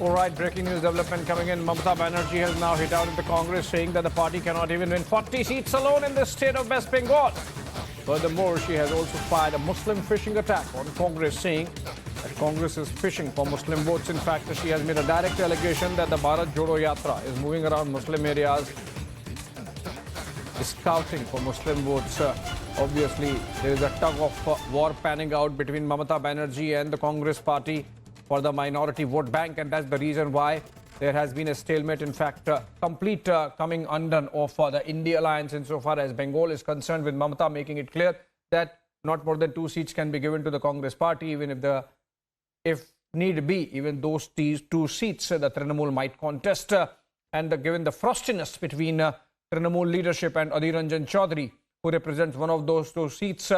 All right, breaking news development coming in. Mamata Banerjee has now hit out at the Congress, saying that the party cannot even win 40 seats alone in the state of West Bengal. Furthermore, she has also fired a Muslim fishing attack on Congress, saying that Congress is fishing for Muslim votes. In fact, she has made a direct allegation that the Bharat Jodo Yatra is moving around Muslim areas, scouting for Muslim votes. Obviously, there is a tug of war panning out between Mamata Banerjee and the Congress party for the minority vote bank, and that's the reason why there has been a stalemate. In fact, complete coming undone of the India alliance insofar as Bengal is concerned, with Mamata making it clear that not more than 2 seats can be given to the Congress party, even if need be, even those 2 seats the Trinamool might contest. And given the frostiness between Trinamool leadership and Adhir Ranjan Chaudhary, who represents one of those 2 seats,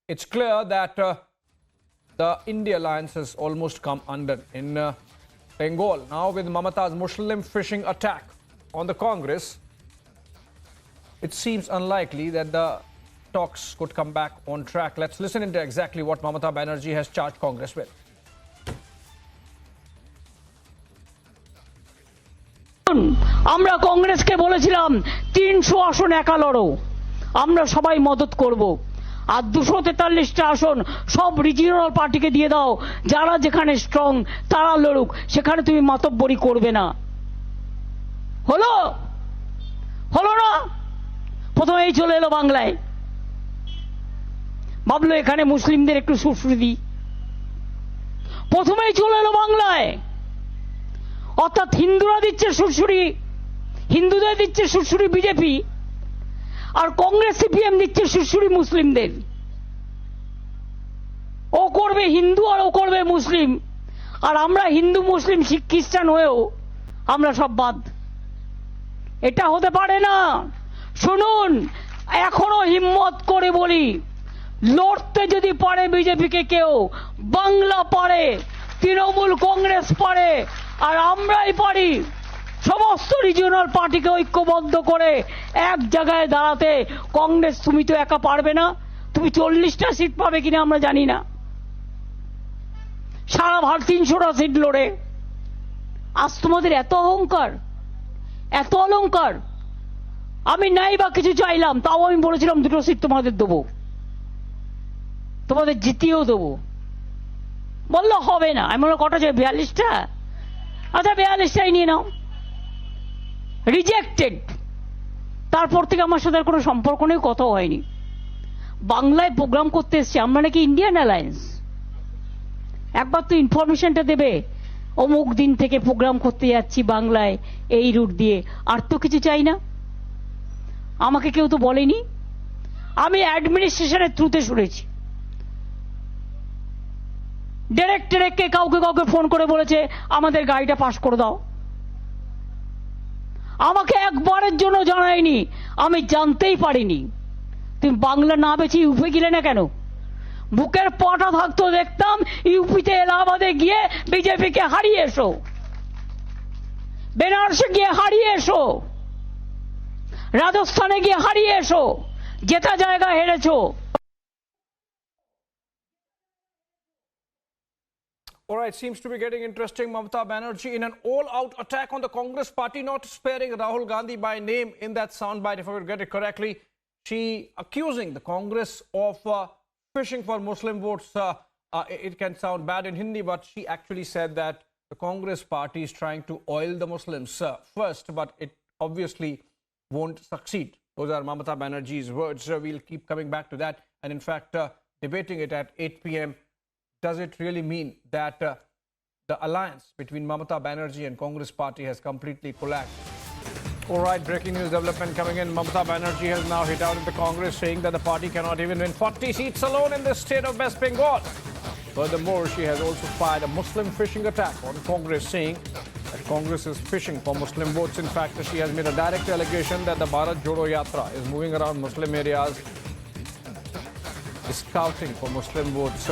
it's clear that the India alliance has almost come undone in Bengal. Now, with Mamata's Muslim fishing attack on the Congress, it seems unlikely that the talks could come back on track. Let's listen into exactly what Mamata Banerjee has charged Congress with. আমরা কংগ্রেসকে বলেছিলাম 300 আসন একা লড়ো, আমরা সবাই মদত করব, আর 243টা আসন সব রিজিওনাল পার্টিকে দিয়ে দাও, যারা যেখানে স্ট্রং তারা লড়ুক, সেখানে তুমি মাতব্বরি করবে না। হলো হলো না? প্রথমেই চলে এলো বাংলায়, ভাবলো এখানে মুসলিমদের একটু সুরসুরি দিই, প্রথমেই চলে এলো বাংলায়। অর্থাৎ হিন্দুরা দিচ্ছে সুরসুরি, হিন্দুদের দিচ্ছে সুরসুরি বিজেপি, আর কংগ্রেস সিপিএম দিচ্ছে সুরসুরি মুসলিমদের। ও করবে হিন্দু আর ও করবে মুসলিম, আর আমরা হিন্দু মুসলিম শিখ খ্রিস্টান হয়েও আমরা সব বাদ। এটা হতে পারে না। শুনুন, এখনো হিম্মত করে বলি, লড়তে যদি পারে বিজেপিকে কেউ, বাংলা পারে, তৃণমূল কংগ্রেস পারে, আর আমরাই পারি সমস্ত রিজিওনাল পার্টিকে ঐক্যবদ্ধ করে এক জায়গায় দাঁড়াতে। কংগ্রেস তুমি তো একা পারবে না, তুমি 40টা সিট পাবে কিনা আমরা জানি না, সারা ভারত 300টা সিট লড়ে। আজ তোমাদের এত অহংকার, এত অলংকার। আমি নাই বা কিছু চাইলাম, তাও আমি বলেছিলাম 2টো সিট তোমাদের দেবো, তোমাদের জিতিয়েও দেবো। বললো হবে না। আমি বললাম কটা চাই? 42টা। আচ্ছা 42টাই নিয়ে নাও। রিজেক্টেড। তারপর থেকে আমার সাথে কোনো সম্পর্ক নেই, কথাও হয়নি। বাংলায় প্রোগ্রাম করতে এসছি, আমরা নাকি ইন্ডিয়ান অ্যালায়েন্স। একবার তো ইনফরমেশনটা দেবে, অমুক দিন থেকে প্রোগ্রাম করতে যাচ্ছি বাংলায় এই রুট দিয়ে, আর তো কিছু চাই না। আমাকে কেউ তো বলেনি, আমি অ্যাডমিনিস্ট্রেশনের থ্রুতে শুনেছি। ডিরেক্টরকে কাউকে কাউকে ফোন করে বলেছে আমাদের গাড়িটা পাস করে দাও। আমাকে একবারের জন্য জানায়নি, আমি জানতেই পারিনি। তুমি বাংলা না বেছে ইউপি গেলে না কেন? বুকের পাটা থাকতো দেখতাম ইউপিতে এলাহাবাদে গিয়ে বিজেপিকে হারিয়ে এসো, বেনারসে গিয়ে হারিয়ে এসো, রাজস্থানে গিয়ে হারিয়ে এসো, যেটা জায়গা হেরেছো। All right, seems to be getting interesting. Mamata Banerjee in an all-out attack on the Congress party, not sparing Rahul Gandhi by name in that soundbite, if I would get it correctly. She accusing the Congress of fishing for Muslim votes. It can sound bad in Hindi, but she actually said that the Congress party is trying to oil the Muslims first, but it obviously won't succeed. Those are Mamata Banerjee's words. We'll keep coming back to that. And in fact, debating it at 8 p.m. Does it really mean that the alliance between Mamata Banerjee and Congress party has completely collapsed? All right, breaking news development coming in. Mamata Banerjee has now hit out at the Congress, saying that the party cannot even win 40 seats alone in the state of West Bengal. Furthermore, she has also fired a Muslim fishing attack on Congress, saying that Congress is fishing for Muslim votes. In fact, she has made a direct allegation that the Bharat Jodo Yatra is moving around Muslim areas, scouting for Muslim votes.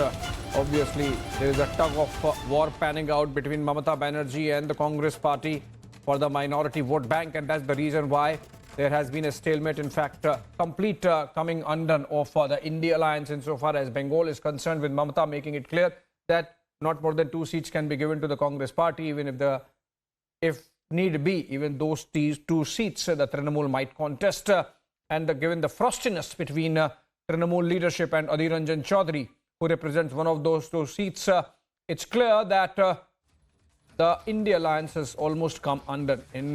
Obviously, there is a tug of war panning out between Mamata Banerjee and the Congress party for the minority vote bank, and that's the reason why there has been a stalemate. In fact, complete coming undone of the India alliance insofar as Bengal is concerned, with Mamata making it clear that not more than 2 seats can be given to the Congress party, even if need be, even those two seats that Trinamool might contest. And given the frostiness between Trinamool leadership and Adhir Ranjan Chaudhary, who represents one of those two seats, it's clear that the India alliance has almost come undone in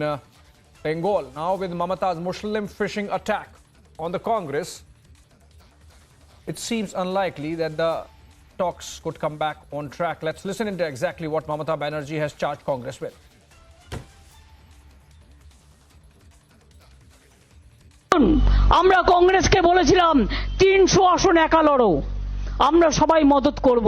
Bengal. Now, with Mamata's Muslim fishing attack on the Congress, it seems unlikely that the talks could come back on track. Let's listen into exactly what Mamata Banerjee has charged Congress with. আমরা কংগ্রেসকে বলেছিলাম 300 আসন একা লড়ো, আমরা সবাই মদত করব,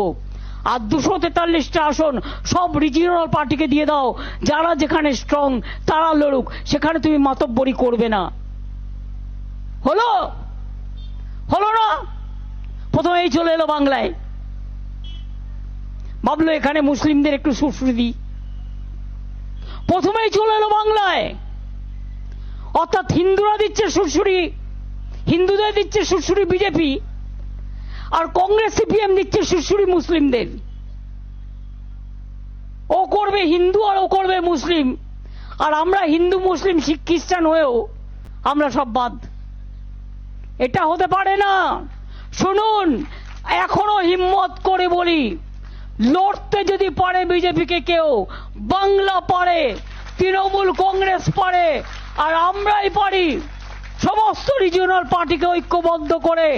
আর 243টা আসন সব রিজিওনাল পার্টিকে দিয়ে দাও, যারা যেখানে স্ট্রং তারা লড়ুক, সেখানে তুমি মাতব্বরি করবে না। হলো হলো না? প্রথমেই চলে এলো বাংলায়, ভাবলো এখানে মুসলিমদের একটু সুশ্রী দিই, প্রথমেই চলে এলো বাংলায়। অর্থাৎ হিন্দুরা দিচ্ছে সুরসুরি, হিন্দুদের দিচ্ছে সুরসুরি বিজেপি, আর কংগ্রেস সিপিএম দিচ্ছে সুরসুরি মুসলিমদের। ও করবে হিন্দু আর ও করবে মুসলিম, আর আমরা হিন্দু মুসলিম শিখ খ্রিস্টান হয়েও আমরা সব বাদ। এটা হতে পারে না। শুনুন, এখনো হিম্মত করে বলি, লড়তে যদি পারে বিজেপিকে কেউ, বাংলা পারে, তৃণমূল কংগ্রেস পারে, আর আমরাই পারি সমস্ত রিজিওনাল পার্টিকে ঐক্যবদ্ধ করে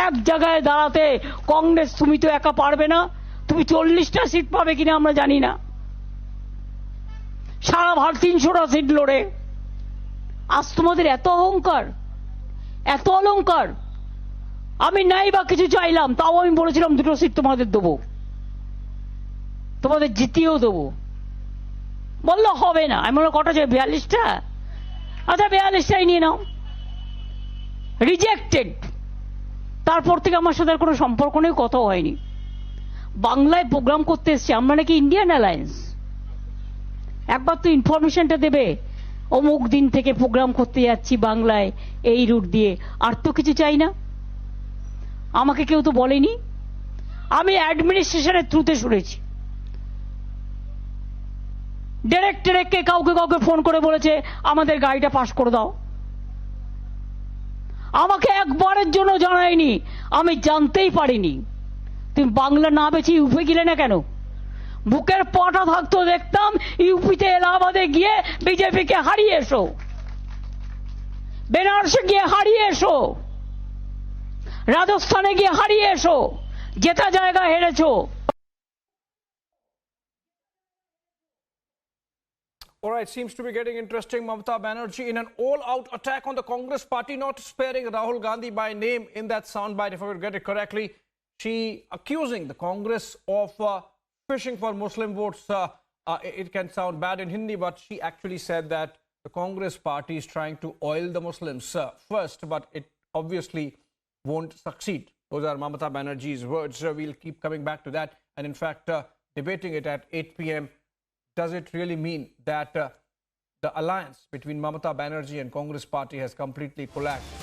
এক জায়গায় দাঁড়াতে। কংগ্রেস তুমি তো একা পারবে না, তুমি 40টা সিট পাবে কিনা আমরা জানি না, সারা ভারত 300টা সিট লড়ে। আজ তোমাদের এত অহংকার, এত অলংকার। আমি নাই বা কিছু চাইলাম, তাও আমি বলেছিলাম 2টো সিট তোমাদের দেবো, তোমাদের জিতিয়েও দেবো। বললো হবে না। আমি বললাম কটা চাই? 42টা। আচ্ছা 42টাই নিয়ে নাও। রিজেক্টেড। তারপর থেকে আমার সাথে কোনো সম্পর্ক নেই, কথাও হয়নি। বাংলায় প্রোগ্রাম করতে এসছি, আমরা নাকি ইন্ডিয়ান অ্যালায়েন্স। একবার তো ইনফরমেশনটা দেবে, অমুক দিন থেকে প্রোগ্রাম করতে যাচ্ছি বাংলায় এই রুট দিয়ে, আর তো কিছু চাই না। আমাকে কেউ তো বলেনি, আমি অ্যাডমিনিস্ট্রেশনের থ্রুতে শুনেছি। ডিরেক্টরকে কাউকে কাউকে ফোন করে বলেছে আমাদের গাড়িটা পাস করে দাও। আমাকে একবারের জন্য জানায়নি, আমি জানতেই পারিনি। তুমি বাংলা না বেছে ইউপি গেলে না কেন? বুকের পাটা থাকতো দেখতাম ইউপিতে এলাহাবাদে গিয়ে বিজেপিকে হারিয়ে এসো, বেনারসে গিয়ে হারিয়ে এসো, রাজস্থানে গিয়ে হারিয়ে এসো, যেটা জায়গা হেরেছো। All right, seems to be getting interesting. Mamata Banerjee in an all-out attack on the Congress party, not sparing Rahul Gandhi by name in that soundbite, if I would get it correctly. She accusing the Congress of fishing for Muslim votes. It can sound bad in Hindi, but she actually said that the Congress party is trying to oil the Muslims first, but it obviously won't succeed. Those are Mamata Banerjee's words. We'll keep coming back to that. And in fact, debating it at 8 p.m. Does it really mean that the alliance between Mamata Banerjee and Congress party has completely collapsed?